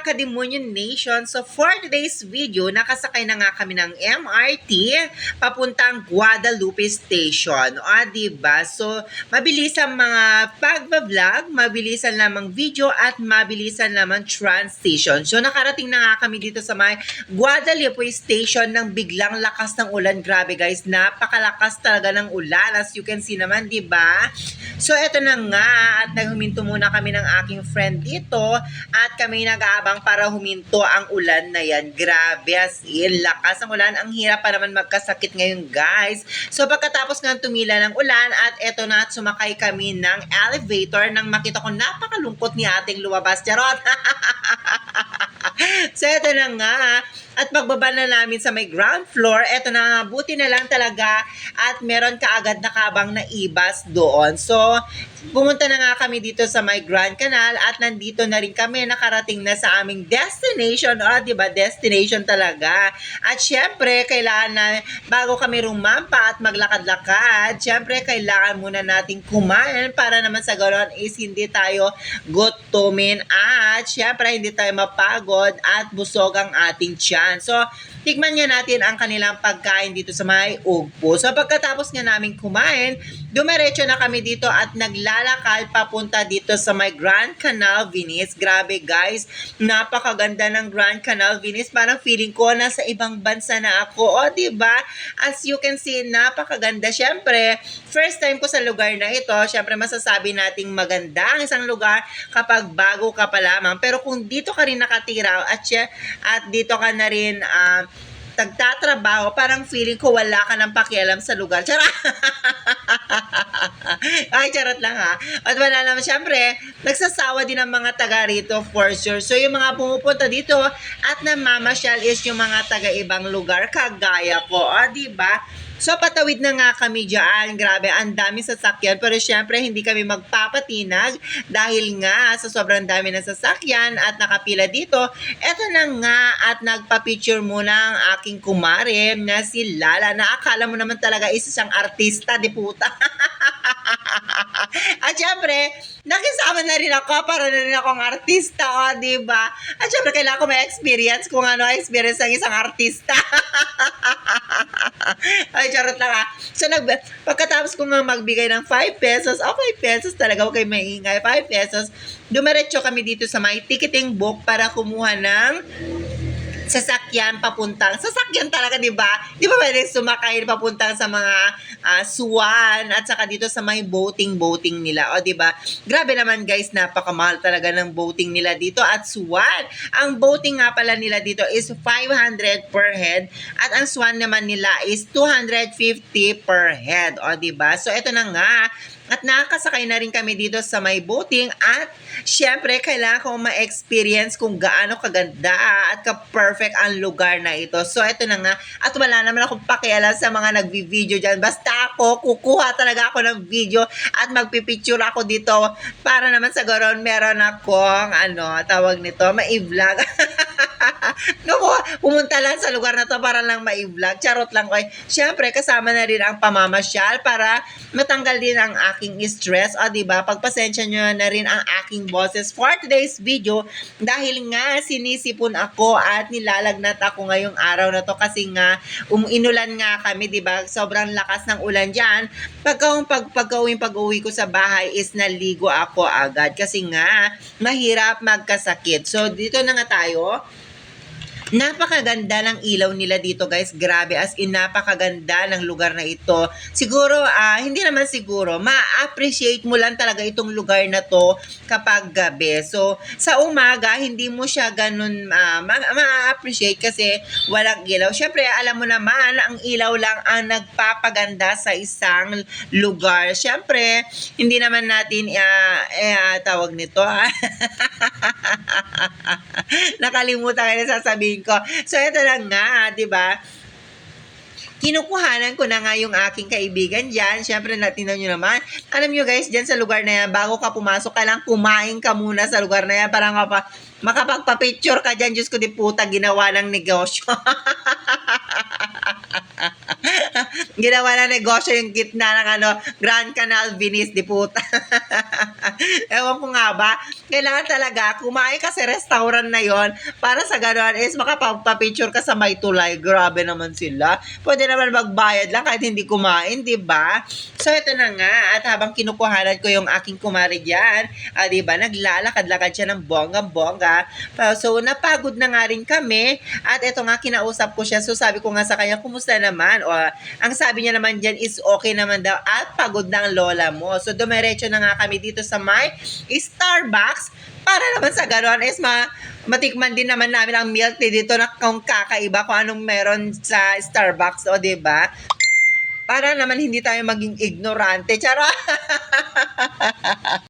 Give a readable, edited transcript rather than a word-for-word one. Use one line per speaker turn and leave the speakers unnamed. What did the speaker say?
Kademonyo Nation. So for today's video, nakasakay na nga kami ng MRT papuntang Guadalupe Station. O, diba? So, mabilis ang mga pagbablog, mabilisan lamang video at mabilisan lamang transition. So, nakarating na nga kami dito sa may Guadalupe Station ng biglang lakas ng ulan. Grabe guys, napakalakas talaga ng ulan. As you can see naman, diba? So, eto na nga at naghuminto muna kami ng aking friend dito at kami nag-aabang para huminto ang ulan na yan. Grabe as in, lakas ng ulan. Ang hirap pa naman magkasakit ngayon guys. So pagkatapos nga tumila ng ulan at eto na at sumakay kami ng elevator nang makita ko napakalungkot ni ating lumabas. Charot! So eto na nga at pagbaba na namin sa may ground floor, eto na buti na lang talaga at meron kaagad na kabang na ibas doon. So, pumunta na nga kami dito sa may Grand Canal at nandito na rin kami, nakarating na sa aming destination. O, diba? Destination talaga. At syempre, kailangan na, bago kami rumampa at maglakad-lakad, syempre, kailangan muna nating kumain para naman sa ganoon is hindi tayo gutumin at syempre, hindi tayo mapagod at busog ang ating tiyan. So, tikman nga natin ang kanilang pagkain dito sa may Ugpo. So, pagkatapos nga namin kumain, dumiretso na kami dito at naglalakal papunta dito sa may Grand Canal Venice. Grabe guys, napakaganda ng Grand Canal Venice. Parang feeling ko nasa ibang bansa na ako. O, diba? As you can see, napakaganda. Syempre, first time ko sa lugar na ito. Syempre, masasabi nating maganda ang isang lugar kapag bago ka pa lamang. Pero kung dito ka rin nakatira at dito ka na rin tagtatrabaho, parang feeling ko wala ka ng pakialam sa lugar. Charot! Ay, charot lang ha. At wala naman, syempre, nagsasawa din ang mga taga rito for sure. So, yung mga pumupunta dito at namamasyal is yung mga taga-ibang lugar, kagaya ko. O, diba? So, patawid na nga kami dyan. Grabe, ang dami sasakyan. Pero syempre, hindi kami magpapatinag dahil nga sa sobrang dami ng sasakyan at nakapila dito. Eto na nga at nagpa-picture muna ang aking kumare na si Lala na akala mo naman talaga isa siyang artista, di puta. At syempre, nakisama na rin ako para na rin akong artista, o, diba? At syempre, kailangan ko may experience kung ano experience ng isang artista. Ay, charot lang ha. So, pagkatapos ko nga magbigay ng 5 pesos, 5 pesos talaga, huwag kayo maingay, 5 pesos, dumiretso kami dito sa may ticketing book para kumuha ng sasakyan papuntang, sasakyan talaga, di ba? Di ba pwede sumakay papuntang sa mga Swan at saka dito sa may boating nila, o di ba? Grabe naman guys, napakamahal talaga ng boating nila dito at Swan. Ang boating nga pala nila dito is 500 per head at ang Swan naman nila is 250 per head, o di ba? So ito na nga. At nakakasakay na rin kami dito sa may boating at syempre kailangan ko ma-experience kung gaano kaganda at ka-perfect ang lugar na ito. So ito na nga at wala naman akong pakialam sa mga nagvi-video dyan. Basta ako, kukuha talaga ako ng video at magpipicture ako dito para naman sa garon meron akong tawag nito, ma-i-vlog. Naku, pumunta lang sa lugar na to para lang ma-i-vlog. Charot lang ko. Syempre, kasama na rin ang pamamasyal para matanggal din ang aking stress. O, diba? Pagpasensya nyo na rin ang aking boses for today's video dahil nga sinisipon ako at nilalagnat ako ngayong araw na to kasi nga inulan nga kami, diba? Sobrang lakas ng ulan dyan. Pag-uwi ko sa bahay is naligo ako agad kasi nga mahirap magkasakit. So, dito na nga tayo. Napakaganda ng ilaw nila dito guys, grabe as in napakaganda ng lugar na ito. Siguro, hindi naman siguro, ma-appreciate mo lang talaga itong lugar na to kapag gabi. So, sa umaga, hindi mo siya ganun ma-appreciate kasi walang ilaw. Syempre, alam mo naman, ang ilaw lang ang nagpapaganda sa isang lugar. Syempre, hindi naman natin tawag nito nakalimutan kayo na sasabihin ko. So, ito lang nga, di ba? Kinukuhanan ko na nga yung aking kaibigan dyan. Siyempre, natinan nyo naman. Alam nyo guys, dyan sa lugar na yan, bago ka pumasok, kailangan kumain ka muna sa lugar na yan para makapagpa-picture ka dyan. Diyos ko, di puta, ginawa ng negosyo. Ginawa na negosyo yung gitna ng Grand Canal Venice di puta. Ewan ko nga ba, kailangan talaga kumain ka sa restaurant na yon para sa gano'n is makapagpa-picture ka sa may tulay. Grabe naman sila. Pwede naman magbayad lang kahit hindi kumain, di ba? So ito na nga, at habang kinukuhanan ko yung aking kumari dyan, di ba, naglalakad-lakad siya ng bonggang-bongga. So napagod na nga rin kami, at ito nga kinausap ko siya. So sabi ko nga sa kanya, kumusta naman? O ang sabi niya naman dyan is okay naman daw at pagod na ang lola mo. So dumiretso na nga kami dito sa may Starbucks para naman sa gano'n is matikman din naman namin ang milk tea dito na kung kakaiba kung anong meron sa Starbucks, o di ba? Para naman hindi tayo maging ignorante. Charot!